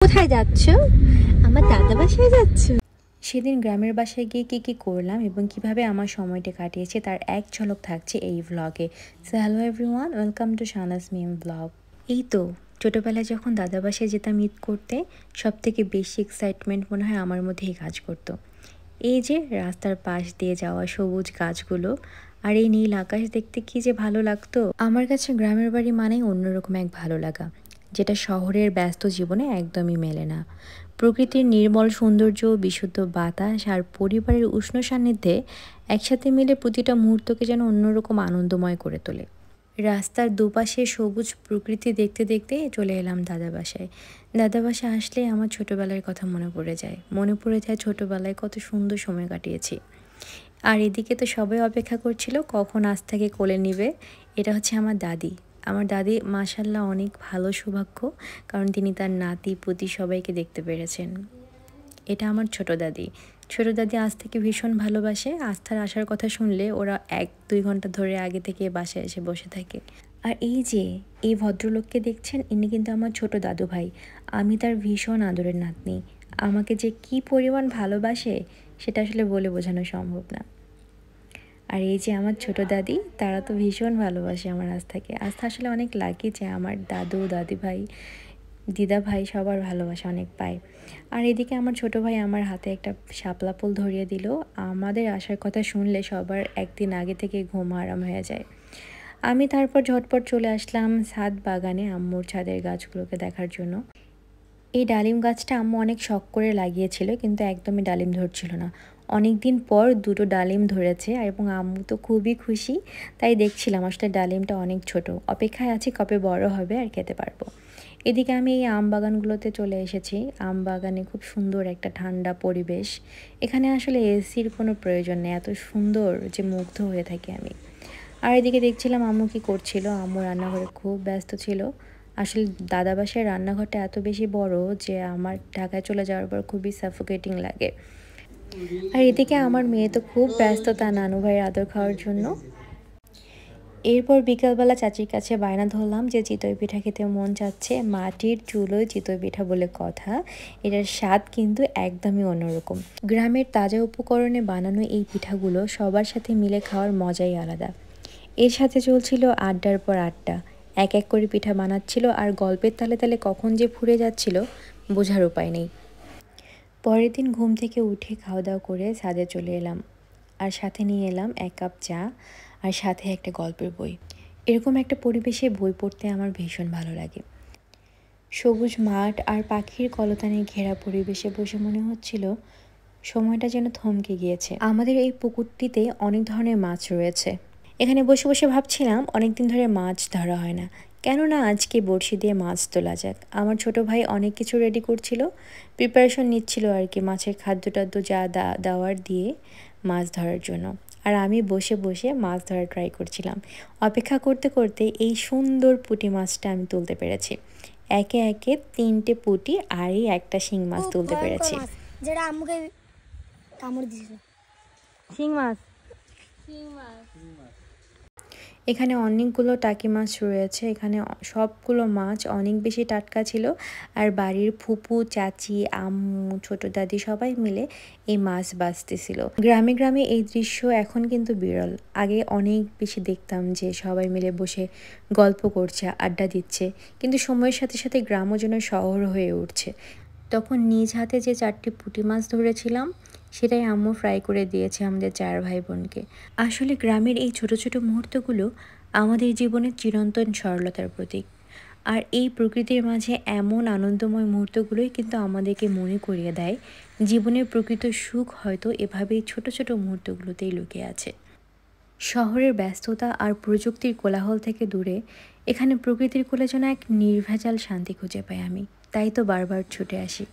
কোথায় যাচ্ছ? আমার দাদা বাসায় যাচ্ছ? সেদিন গ্রামের বাসায় গিয়ে কী করলাম এবং কিভাবে আমার সময়টা কাটিয়েছে তার এক ঝলক থাকছে এই ভ্লগে। So hello everyone, welcome to Shahnaz Mim vlog. এই তো ছোটোবেলায় যখন দাদা বাসায় যেতাম ঈদ করতে, সব থেকে বেশি এক্সাইটমেন্ট মনে হয় আমার মধ্যেই কাজ করতো। এই যে রাস্তার পাশ দিয়ে যাওয়া সবুজ গাছগুলো আর এই নীল আকাশ দেখতে কি যে ভালো লাগতো। আমার কাছে গ্রামের বাড়ি মানেই অন্যরকম এক ভালো লাগা, যেটা শহরের ব্যস্ত জীবনে একদমই মেলে না। প্রকৃতির নির্মল সৌন্দর্য, বিশুদ্ধ বাতাস আর পরিবারের উষ্ণ সান্নিধ্যে একসাথে মিলে প্রতিটা মুহূর্তকে যেন অন্যরকম আনন্দময় করে তোলে। রাস্তার দুপাশে সবুজ প্রকৃতি দেখতে দেখতে চলে এলাম দাদা বাসায়। দাদা বাসায় আসলে আমার ছোটোবেলার কথা মনে পড়ে যায় ছোটোবেলায় কত সুন্দর সময় কাটিয়েছি। আর এদিকে তো সবাই অপেক্ষা করছিল কখন আজ থেকে কোলে নিবে। এটা হচ্ছে আমার দাদি মাশাল্লাহ অনেক ভালো সৌভাগ্য, কারণ তিনি তার নাতি পুতি সবাইকে দেখতে পেরেছেন। এটা আমার ছোট দাদি আজ থেকে ভীষণ ভালোবাসে। আস্থার আসার কথা শুনলে ওরা 1-2 ঘন্টা ধরে আগে থেকে বাসায় এসে বসে থাকে। আর এই ভদ্রলোককে দেখছেন, ইনি কিন্তু আমার ছোট দাদু ভাই। আমি তার ভীষণ আদরের নাতনি। আমাকে যে কি পরিমাণ ভালোবাসে সেটা আসলে বলে বোঝানো সম্ভব না। আর এই যে আমার ছোট দাদি, তারা তো ভীষণ ভালোবাসে আমার আস্থাকে। আস্থা আসলে অনেক লাকি যে আমার দাদু দাদি ভাই দিদা ভাই সবার ভালোবাসা অনেক পায়। আর এদিকে আমার ছোট ভাই আমার হাতে একটা শাপলা ফুল ধরিয়ে দিল। আমাদের আসার কথা শুনলে সবার একদিন আগে থেকে ঘুম আরাম হয়ে যায়। আমি তারপর ঝটপট চলে আসলাম ছাদ বাগানে আম্মুর ছাদের গাছগুলোকে দেখার জন্য। এই ডালিম গাছটা আম্মু অনেক শখ করে লাগিয়েছিল, কিন্তু একদমই ডালিম ধরছিল না। অনেক দিন পর 2টো ডালিম ধরেছে এবং আম্মু তো খুবই খুশি। তাই দেখছিলাম আসলে ডালিমটা অনেক ছোট, অপেক্ষায় আছি কবে বড় হবে আর খেতে পারবো। এদিকে আমি এই আম বাগানগুলোতে চলে এসেছি। আম বাগানে খুব সুন্দর একটা ঠান্ডা পরিবেশ। এখানে আসলে এসির কোনো প্রয়োজন নেই, এত সুন্দর যে মুগ্ধ হয়ে থাকি আমি। আর এদিকে দেখছিলাম আম্মু কি করছিল। আম্মু রান্নাঘরে খুব ব্যস্ত ছিল। আসলে দাদা বাসায় রান্নাঘরটা এত বেশি বড় যে আমার ঢাকায় চলে যাওয়ার পর খুবই সাফোকেটিং লাগে। আর এদিকে আমার মেয়ে তো খুব ব্যস্ত তার নানু ভাইয়ের আদর খাওয়ার জন্য। এরপর বিকালবেলা চাচির কাছে বায়না ধরলাম যে চিতই পিঠা খেতে মন চাচ্ছে। মাটির চুলোয় চিতই পিঠা বলে কথা, এটার স্বাদ কিন্তু একদমই অন্যরকম। গ্রামের তাজা উপকরণে বানানো এই পিঠাগুলো সবার সাথে মিলে খাওয়ার মজাই আলাদা। এর সাথে চলছিল আড্ডার পর আড্ডা। এক এক করে পিঠা বানাচ্ছিল আর গল্পের তালে তালে কখন যে ফুরে যাচ্ছিল বোঝার উপায় নেই। পরের দিন ঘুম থেকে উঠে খাওয়া দাওয়া করে ছাদে চলে এলাম, আর সাথে নিয়ে এলাম 1 কাপ চা আর সাথে একটা গল্পের বই। এরকম একটা পরিবেশে বই পড়তে আমার ভীষণ ভালো লাগে। সবুজ মাঠ আর পাখির কলতানে ঘেরা পরিবেশে বসে মনে হচ্ছিল সময়টা যেন থমকে গিয়েছে। আমাদের এই পুকুরটিতে অনেক ধরনের মাছ রয়েছে। এখানে বসে বসে ভাবছিলাম অনেকদিন ধরে মাছ ধরা হয় না, কেননা আজকে বড়শি দিয়ে মাছ তোলা যাক। আমার ছোট ভাই অনেক কিছু রেডি করছিল, প্রিপারেশন নিচ্ছিল আর কি, মাছের খাদ্য টাদ্য যা দেওয়ার দিয়ে মাছ ধরার জন্য। আর আমি বসে বসে মাছ ধরা ট্রাই করছিলাম। অপেক্ষা করতে করতে এই সুন্দর পুঁটি মাছটা আমি তুলতে পেরেছি। একে একে 3টে পুঁটি আর এই একটা শিং মাছ তুলতে পেরেছি, যেটা আম্মুকে কামড় দিয়েছিল। শিং মাছ। এখানে অনেকগুলো টাকি মাছ রয়েছে। এখানে সবগুলো মাছ অনেক বেশি টাটকা ছিল। আর বাড়ির ফুপু, চাচি, আম্মু, ছোট দাদি সবাই মিলে এই মাছ বাছতেছিল। গ্রামে গ্রামে এই দৃশ্য এখন কিন্তু বিরল। আগে অনেক বেশি দেখতাম যে সবাই মিলে বসে গল্প করছে, আড্ডা দিচ্ছে, কিন্তু সময়ের সাথে সাথে গ্রামও যেন শহর হয়ে উঠছে। তখন নিজ হাতে যে 4টি পুঁটি মাছ ধরেছিলাম সেটাই আম্মু ফ্রাই করে দিয়েছে আমাদের 4 ভাই বোনকে। আসলে গ্রামের এই ছোট ছোট মুহূর্তগুলো আমাদের জীবনের চিরন্তন সরলতার প্রতীক। আর এই প্রকৃতির মাঝে এমন আনন্দময় মুহূর্তগুলোই কিন্তু আমাদেরকে মনে করিয়ে দেয় জীবনের প্রকৃত সুখ হয়তো এভাবেই ছোট ছোট মুহূর্তগুলোতেই লুকিয়ে আছে। শহরের ব্যস্ততা আর প্রযুক্তির কোলাহল থেকে দূরে এখানে প্রকৃতির কোলে যেন এক নির্ভেজাল শান্তি খুঁজে পাই আমি। তাই তো বারবার ছুটে আসি।